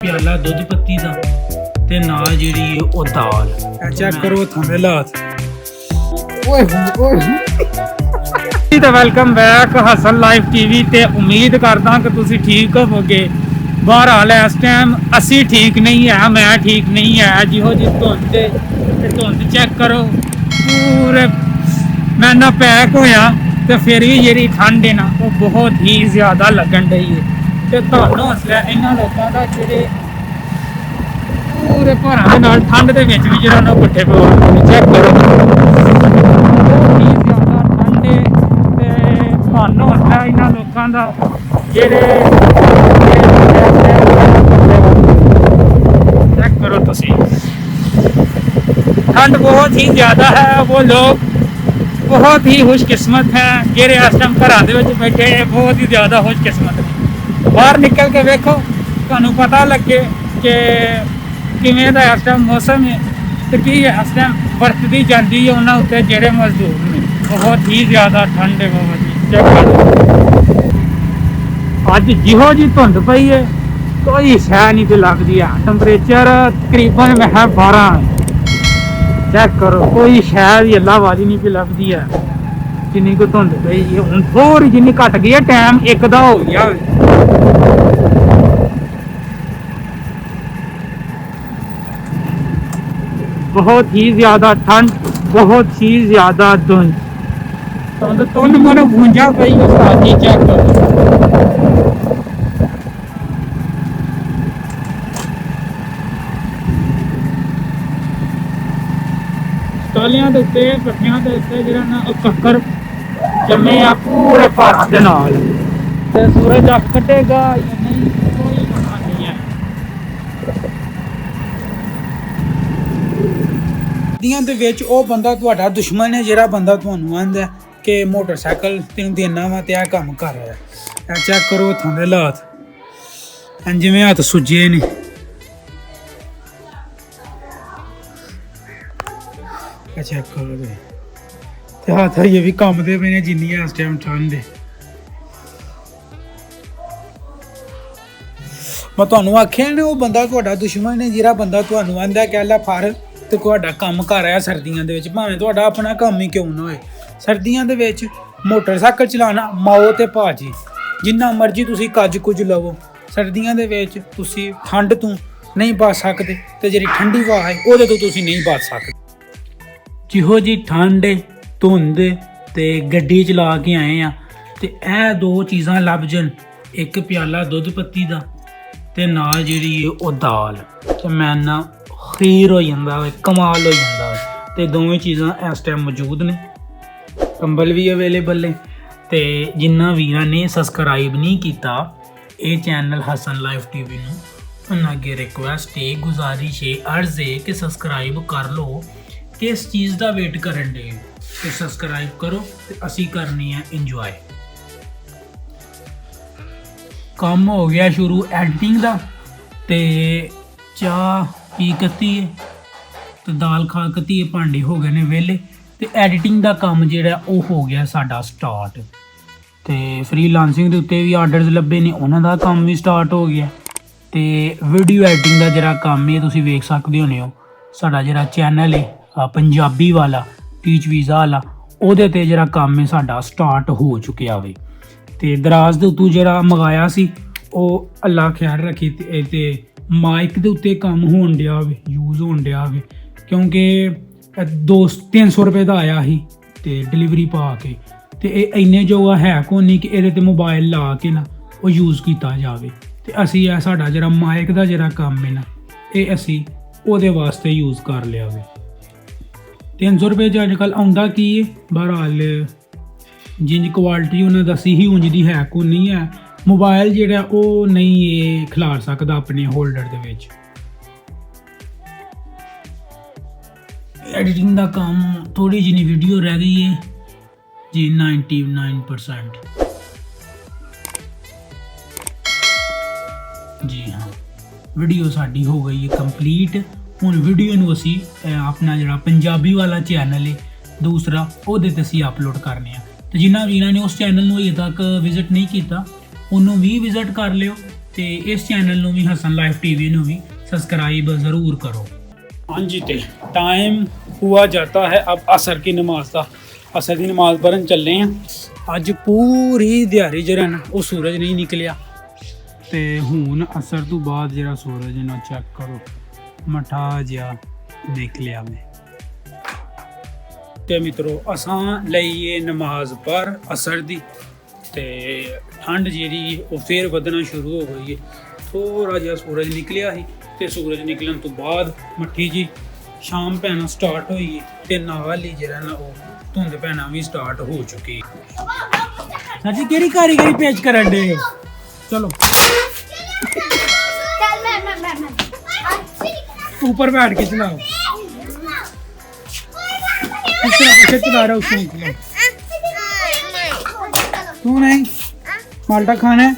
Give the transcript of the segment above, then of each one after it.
ਪਿਆਲਾ ਦੁੱਧ ਪੱਤੀ ਦਾ ਤੇ ਨਾਲ ਜਿਹੜੀ ਉਹ ਦਾਲ। ਚੈੱਕ ਕਰੋ ਥੰਦੇ ਹਾਲਾਤ। ਓਏ ਹੋਏ ਤਾਂ welcome back Hasan live TV ਤੇ ਉਮੀਦ ਕਰਦਾ ਕਿ ਤੁਸੀਂ ਠੀਕ ਹੋਵੋਗੇ। ਬਹਰਹਾਲ ਇਸ ਟਾਈਮ ਅਸੀਂ ਠੀਕ ਨਹੀਂ ਹੈ, ਮੈਂ ਠੀਕ ਨਹੀਂ ਹੈ। ਜਿਹੋ ਜਿਹੀ ਧੁੰਦ ਚੈੱਕ ਕਰੋ, ਪੂਰੇ ਮੈਂ ਨਾ ਪੈਕ ਹੋਇਆ ਤੇ ਫਿਰ ਵੀ ਜਿਹੜੀ ਠੰਡ ਹੈ ਨਾ ਉਹ ਬਹੁਤ ਹੀ ਜ਼ਿਆਦਾ ਲੱਗਣ ਡਈ ਹੈ। ਤੇ ਤੁਹਾਨੂੰ ਹੌਸਲਾ ਇਹਨਾਂ ਲੋਕਾਂ ਦਾ ਜਿਹੜੇ ਪੂਰੇ ਘਰਾਂ ਦੇ ਨਾਲ ਠੰਡ ਦੇ ਵਿੱਚ ਵੀ ਜਿਹੜਾ ਨਾ ਪੁੱਠੇ ਪਵਾਉਣ ਚੈੱਕ ਕਰੋ, ਬਹੁਤ ਹੀ ਜ਼ਿਆਦਾ ਠੰਡ ਹੈ। ਤੇ ਤੁਹਾਨੂੰ ਹੌਸਲਾ ਇਹਨਾਂ ਲੋਕਾਂ ਦਾ ਜਿਹੜੇ चेक करो तुसी ठंड बहुत ही ज़्यादा है। वो लोग बहुत ही खुशकिस्मत हैं जेरे इस टाइम घर बैठे बहुत ही ज़्यादा खुशकिस्मत है। बाहर निकल के देखो तुहानू पता लगे कि किवें दा इस टाइम मौसम है तो की इस टाइम बरतदी जाती है उन्होंने उत्ते जेरे मजदूर ने। बहुत ही ज़्यादा ठंड है। बहुत ही चेक करो अज जिहो जी धुंध पई है कोई शह नहीं तो लगती है। टैंपरेचर तकरीबन मैं 12 चेक करो, कोई शह की अल्लाहबाजी नहीं पे लगती है। जिन्नी को धुंध पई है हुण थोड़ी जिन्नी घट गई है, टाइम एक दा हो गया। बहुत ही ज्यादा ठंड, बहुत ही ज्यादा धुंध धुंध मन भूंजा पई है। चेक करो ਟਾਲੀਆਂ ਦੇ ਉੱਤੇ ਪੱਠਿਆਂ ਦੇ ਉੱਤੇ ਜਿਹੜਾ ਨਾ ਉਹ ਕੱਕਰ ਜੰਮੇ ਆ ਪੂਰੇ ਭਾਰਤ ਦੇ ਨਾਲ। ਤੇ ਸੂਰਜ ਅੱਖ ਕੱਢੇਗਾ ਜਾਂ ਨਹੀਂ ਕੋਈ ਪਤਾ ਨਹੀਂ ਹੈ। ਦੀਆਂ ਦੇ ਵਿੱਚ ਉਹ ਬੰਦਾ ਤੁਹਾਡਾ ਦੁਸ਼ਮਣ ਹੈ ਜਿਹੜਾ ਬੰਦਾ ਤੁਹਾਨੂੰ ਆਂਦਾ ਕਿ ਮੋਟਰਸਾਈਕਲ ਤੈਨੂੰ ਦੇਣਾ ਵਾ ਤੇ ਇਹ ਕੰਮ ਕਰ ਰਿਹਾ। ਇਹ ਚੈੱਕ ਕਰੋ ਥੰਦੇ ਹਾਲਾਤ ਜਿਵੇਂ ਹੱਥ ਸੁੱਜੇ ਨੇ। चेक करो ते हाथ ये भी कम दे पे ने जिन्नी है इस टाइम ठंड है। मैं तुहानू आख्या ने वो बंदा तुहाडा दुश्मन है जिहड़ा बंदा तुहानू आंदा कि लै फड़ ते तुहाडा काम कर रहा सर्दियों दे विच भावें तुहाडा अपना काम ही क्यों ना होए। सर्दियों दे विच मोटरसाइकिल चलाना माओ ते भाजी जिन्ना मर्जी तुसी कज कुछ लवो, सर्दियों दे विच तुसी ठंड तो नहीं बच सकते ते जिहड़ी ठंडी हवा है ओहदे तो तुसी नहीं बच सकते। जिहो जी ठंड धुंध ते गड्डी चला के आए हैं ते ਇਹ दो चीज़ां लभ जन, एक प्याला दुध पत्ती दा ते नाल जिहड़ी ਉਹ दाल ते मैं ना खीर हो जांदा है, कमाल हो जांदा है। ते दोवें चीज़ां इस टाइम मौजूद ने, कंबल भी अवेलेबल है। ते जिन्ना वीरां ने सबसक्राइब नहीं किया ये चैनल हसन लाइव टीवी नूं उन्हां अगे रिक्वेस्ट है, गुजारिश है, अर्ज है कि सबसक्राइब कर लो। किस चीज़ का वेट करन दे तो सबसक्राइब करो ते असी करनी है इंजॉय। काम हो गया शुरू एडिटिंग का ते चाह पी कती है तो दाल खा कती है, भांडे हो गए ने वेले ते एडिटिंग का काम जिहड़ा वो हो गया साडा स्टार्ट। ते फ्रीलांसिंग दे उत्ते भी आर्डरस लभे ने उन्हां दा काम भी स्टार्ट हो गया। ते वीडियो एडिटिंग का जिहड़ा काम है तुसीं वेख सकदे होने हो साडा जिहड़ा चैनल है पंजाबी वाला टीच वीज़ा वाला ਉਹਦੇ ਤੇ ਜਿਹੜਾ ਕੰਮ ਹੈ ਸਾਡਾ ਸਟਾਰਟ ਹੋ ਚੁੱਕਿਆ ਵੇ। ਤੇ ਦਰਾਜ਼ ਦੇ ਉੱਤੋਂ ਜਿਹੜਾ ਮੰਗਾਇਆ ਸੀ ਉਹ ਅੱਲਾ ਖੈਰ ਰੱਖੀ ਤੇ ਮਾਈਕ ਦੇ ਉੱਤੇ ਕੰਮ ਹੋਣ ਡਿਆ ਵੇ, ਯੂਜ਼ ਹੋਣ ਡਿਆ ਵੇ, ਕਿਉਂਕਿ 200-300 ਰੁਪਏ ਦਾ ਆਇਆ ਸੀ ਤੇ ਡਿਲੀਵਰੀ ਪਾ ਕੇ ਤੇ ਇਹ ਇੰਨੇ ਜੋਗਾ ਹੈ ਕੋਈ ਨਹੀਂ ਕਿ ਇਹਦੇ ਤੇ ਮੋਬਾਈਲ ਲਾ ਕੇ ਨਾ ਉਹ ਯੂਜ਼ ਕੀਤਾ ਜਾਵੇ। ਤੇ ਅਸੀਂ ਇਹ ਸਾਡਾ ਜਿਹੜਾ ਮਾਈਕ ਦਾ ਜਿਹੜਾ ਕੰਮ ਹੈ ਨਾ ਇਹ ਅਸੀਂ ਉਹਦੇ ਵਾਸਤੇ ਯੂਜ਼ ਕਰ ਲਿਆ ਵੇ। 300 ਰੁਪਏ 'ਚ ਅੱਜ ਕੱਲ੍ਹ ਆਉਂਦਾ ਕੀ ਹੈ। ਬਹਰਹਾਲ ਜਿੰਜ ਕੁਆਲਿਟੀ ਉਹਨਾਂ ਦੱਸੀ ਹੀ ਉਂਝ ਦੀ ਹੈ ਕੋਈ ਨਹੀਂ ਹੈ। ਮੋਬਾਈਲ ਜਿਹੜਾ ਉਹ ਨਹੀਂ ਇਹ ਖਿਲਾਰ ਸਕਦਾ ਆਪਣੇ ਹੋਲਡਰ ਦੇ ਵਿੱਚ। ਐਡੀਟਿੰਗ ਦਾ ਕੰਮ ਥੋੜੀ ਜਿਹੀ ਵੀਡੀਓ ਰਹਿ ਗਈ ਹੈ ਜੀ 99% ਜੀ ਹਾਂ ਵੀਡੀਓ ਸਾਡੀ ਹੋ ਗਈ ਹੈ ਕੰਪਲੀਟ। ਹੁਣ ਵੀਡੀਓ ਨੂੰ ਅਸੀਂ ਆਪਣਾ ਜਿਹੜਾ ਪੰਜਾਬੀ ਵਾਲਾ ਚੈਨਲ ਹੈ ਦੂਸਰਾ ਉਹਦੇ ਤੇ ਅਸੀਂ ਅਪਲੋਡ ਕਰਨੇ ਆ। ਤੇ ਜਿਨ੍ਹਾਂ ਵੀਰਾਂ ਨੇ ਉਸ ਚੈਨਲ ਨੂੰ ਅਜੇ ਤੱਕ ਵਿਜ਼ਿਟ ਨਹੀਂ ਕੀਤਾ ਉਹਨੂੰ ਵੀ ਵਿਜ਼ਿਟ ਕਰ ਲਿਓ ਤੇ ਇਸ ਚੈਨਲ ਨੂੰ ਵੀ हसन लाइफ टीवी ਨੂੰ ਵੀ सब्सक्राइब ज़रूर करो। हाँ जी, तो टाइम हुआ जाता है अब असर की नमाज का। असर की नमाज पढ़न चले हैं। अज पूरी दिहाड़ी जरा ना वो सूरज नहीं निकलिया ते हुन असर तो बाद जरा सूरज ना चेक करो मठा जिहा निकलिया में। ते मित्रों असां लईए नमाज पर असर दी ते ठंड जी वो फिर वधना शुरू हो गई है। थोड़ा जिहा सूरज निकलिया ही ते सूरज निकलन तो बाद मट्ठी जी शाम पैना स्टार्ट हुई ते नाल ही जरा ना वो धुंध पैना भी स्टार्ट हो चुकी। सर जी केड़ी कारीगरी पेश करन दे? चलो ऊपर बैठ के चलाओ, इस तरह से चला रहा उसको निकलो। तू नहीं माल्टा खाना है?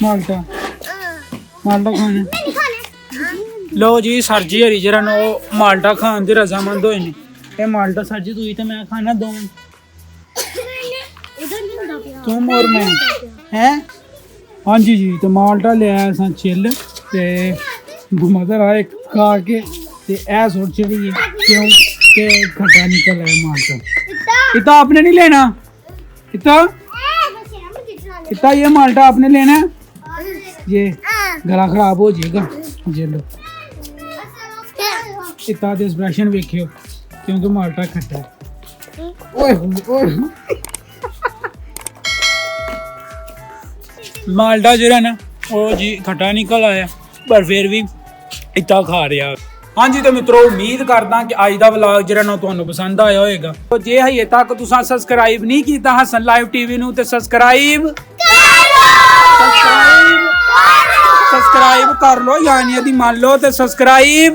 माल्टा खाना है? लो जी सर जी हरी जरा नो माल्टा खान दे रजामंद होए ने। ये माल्टा सर जी तू ही ते मैं खाना दो तुम और मैं हैं। हाँ जी जी तो माल्टा ले आया सा चिल ते मदर आए खा के ते ऐ सोच चढ़ी है क्यों के खट्टा निकल आया माल्टा। इतना आपने नहीं लेना, इतना ये माल्टा आपने लेना है, ये गला खराब हो जाएगा। ये लो इतना दे एक्सप्रेशन वेखियो क्योंकि माल्टा खट्टा है। ओए ओए माल्टा जरा ना वो जी खट्टा निकल आया पर फिर भी इतना खा रहा। हाँ जी तो मित्रों उम्मीद करदा कि अज का व्लॉग जरा ना तुहानू पसंद आया होएगा। तो जे हजे तक तुसां सब्सक्राइब नहीं किया हसन लाइव टीवी नू ते सब्सक्राइब कर लो, यानी यदि मान लो तो सब्सक्राइब